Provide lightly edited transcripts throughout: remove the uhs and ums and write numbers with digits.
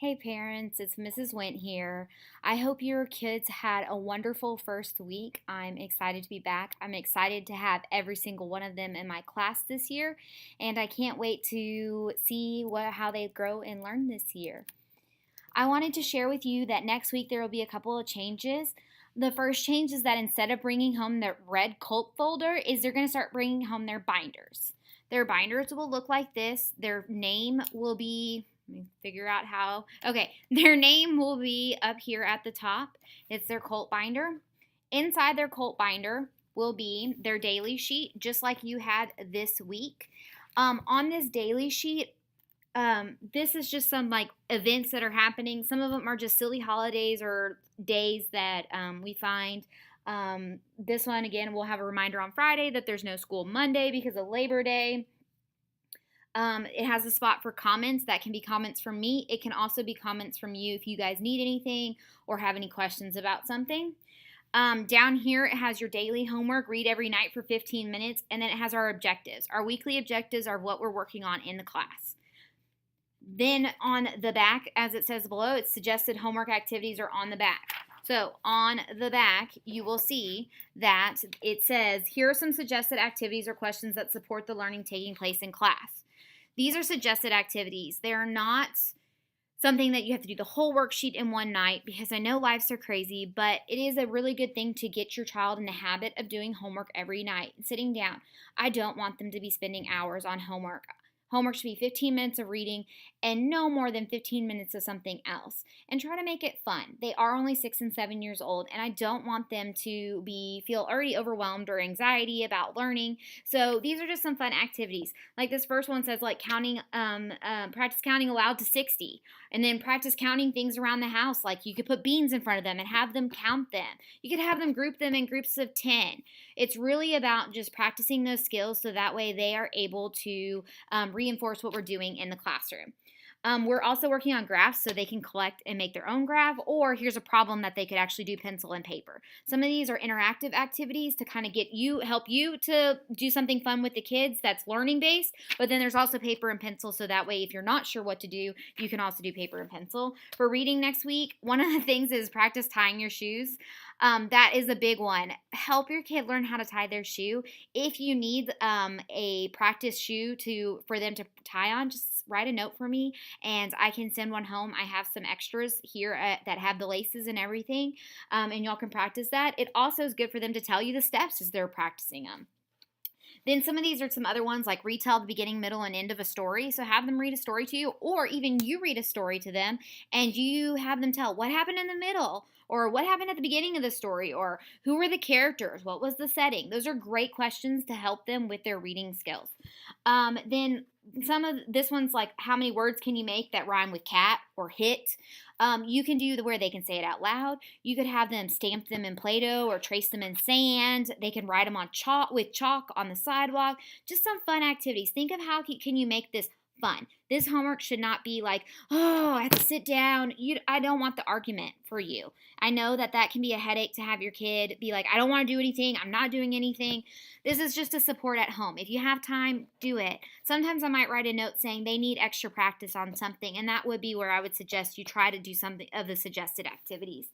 Hey parents, it's Mrs. Wint here. I hope your kids had a wonderful first week. I'm excited to be back. I'm excited to have every single one of them in my class this year, and I can't wait to see how they grow and learn this year. I wanted to share with you that next week there will be a couple of changes. The first change is that instead of bringing home their red cult folder, they're going to start bringing home their binders. Their binders will look like this. Their name will be, let me figure out how. Okay, their name will be up here at the top. It's their cult binder. Inside their cult binder will be their daily sheet, just like you had this week. On this daily sheet, this is just some like events that are happening. Some of them are just silly holidays or days that we find. This one, again, we'll have a reminder on Friday that there's no school Monday because of Labor Day. It has a spot for comments. That can be comments from me. It can also be comments from you if you guys need anything or have any questions about something. Down here, it has your daily homework, read every night for 15 minutes, and then it has our objectives. Our weekly objectives are what we're working on in the class. Then on the back, as it says below, it's suggested homework activities are on the back. So on the back, you will see that it says, here are some suggested activities or questions that support the learning taking place in class. These are suggested activities. They are not something that you have to do the whole worksheet in one night because I know lives are crazy, but it is a really good thing to get your child in the habit of doing homework every night and sitting down. I don't want them to be spending hours on homework. Homework should be 15 minutes of reading and no more than 15 minutes of something else. And try to make it fun. They are only 6 and 7 years old, and I don't want them to feel already overwhelmed or anxiety about learning. So these are just some fun activities. Like this first one says, like counting, practice counting aloud to 60, and then practice counting things around the house. Like you could put beans in front of them and have them count them. You could have them group them in groups of 10. It's really about just practicing those skills so that way they are able to reinforce what we're doing in the classroom. We're also working on graphs so they can collect and make their own graph, or here's a problem that they could actually do pencil and paper. Some of these are interactive activities to kind of help you to do something fun with the kids that's learning based, but then there's also paper and pencil, so that way if you're not sure what to do, you can also do paper and pencil. For reading next week, one of the things is practice tying your shoes. That is a big one. Help your kid learn how to tie their shoe. If you need a practice shoe for them to tie on, just write a note for me and I can send one home. I have some extras here that have the laces and everything, and y'all can practice that. It also is good for them to tell you the steps as they're practicing them. Then some of these are some other ones like retell the beginning, middle, and end of a story. So have them read a story to you, or even you read a story to them and you have them tell what happened in the middle, or what happened at the beginning of the story, or who were the characters, what was the setting. Those are great questions to help them with their reading skills. Then some of this one's like, how many words can you make that rhyme with cat or hit? You can do where they can say it out loud. You could have them stamp them in Play-Doh or trace them in sand. They can write them on chalk on the sidewalk. Just some fun activities. Think of how can you make this fun. This homework should not be like, oh, I have to sit down. I don't want the argument for you. I know that can be a headache to have your kid be like, I don't want to do anything. I'm not doing anything. This is just a support at home. If you have time, do it. Sometimes I might write a note saying they need extra practice on something, and that would be where I would suggest you try to do something of the suggested activities.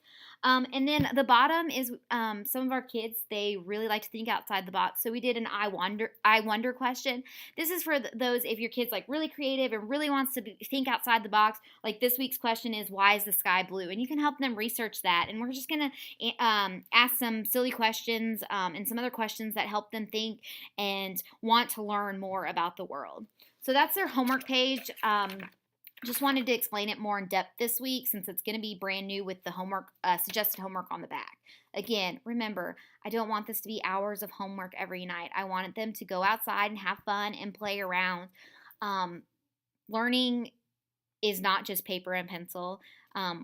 And then the bottom is some of our kids, they really like to think outside the box. So we did an I wonder question. This is for those if your kid's like really creative and really wants to think outside the box. Like this week's question is, why is the sky blue? And you can help them research that. And we're just going to ask some silly questions and some other questions that help them think and want to learn more about the world. So that's their homework page. Just wanted to explain it more in depth this week since it's going to be brand new with the homework, suggested homework on the back. Again, remember, I don't want this to be hours of homework every night. I wanted them to go outside and have fun and play around. Learning is not just paper and pencil.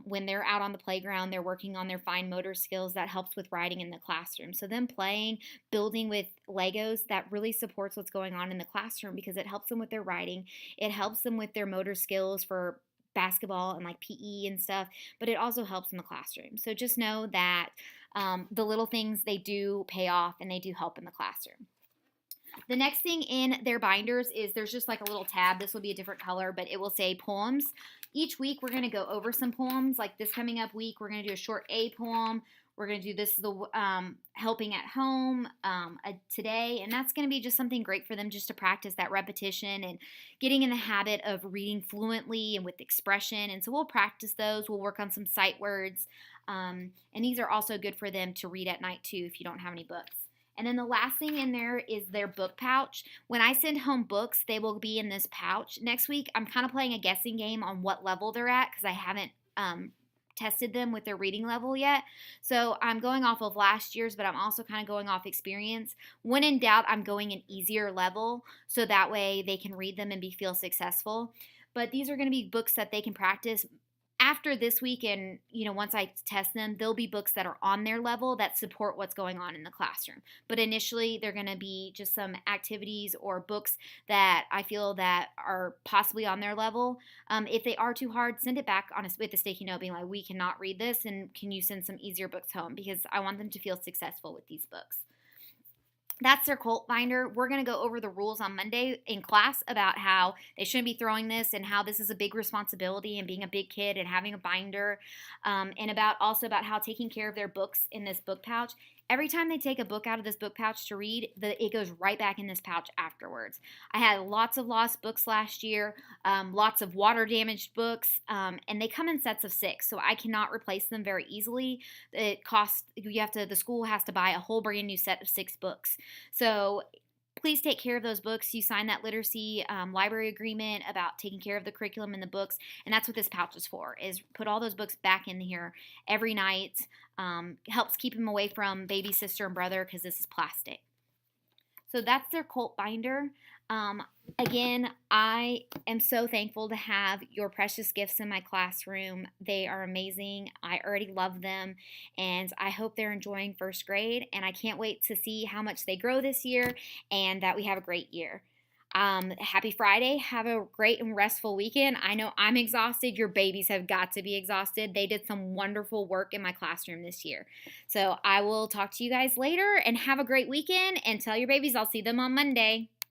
When they're out on the playground, they're working on their fine motor skills. That helps with writing in the classroom. So them playing, building with Legos, that really supports what's going on in the classroom because it helps them with their writing. It helps them with their motor skills for basketball and like PE and stuff, but it also helps in the classroom. So just know that the little things, they do pay off and they do help in the classroom. The next thing in their binders is there's just like a little tab. This will be a different color, but it will say poems. Each week we're going to go over some poems. Like this coming up week, we're going to do a short A poem. We're going to do helping at home today, and that's going to be just something great for them just to practice that repetition and getting in the habit of reading fluently and with expression. And so we'll practice those. We'll work on some sight words, and these are also good for them to read at night too if you don't have any books. And then the last thing in there is their book pouch. When I send home books, they will be in this pouch. Next week, I'm kind of playing a guessing game on what level they're at because I haven't tested them with their reading level yet. So I'm going off of last year's, but I'm also kind of going off experience. When in doubt, I'm going an easier level so that way they can read them and feel successful. But these are going to be books that they can practice. After this week and, once I test them, there'll be books that are on their level that support what's going on in the classroom. But initially, they're going to be just some activities or books that I feel that are possibly on their level. If they are too hard, send it back with a sticky note being like, we cannot read this, and can you send some easier books home? Because I want them to feel successful with these books. That's their cult binder. We're going to go over the rules on Monday in class about how they shouldn't be throwing this and how this is a big responsibility and being a big kid and having a binder, and also about how taking care of their books in this book pouch. Every time they take a book out of this book pouch to read, it goes right back in this pouch afterwards. I had lots of lost books last year, lots of water damaged books, and they come in sets of 6, so I cannot replace them very easily. The school has to buy a whole brand new set of 6 books. So please take care of those books. You sign that literacy library agreement about taking care of the curriculum and the books, and that's what this pouch is for, is put all those books back in here every night. Helps keep them away from baby sister and brother because this is plastic. So that's their cult binder. Again, I am so thankful to have your precious gifts in my classroom. They are amazing. I already love them, and I hope they're enjoying first grade, and I can't wait to see how much they grow this year and that we have a great year. Happy Friday. Have a great and restful weekend. I know I'm exhausted. Your babies have got to be exhausted. They did some wonderful work in my classroom this year. So I will talk to you guys later, and have a great weekend, and tell your babies I'll see them on Monday.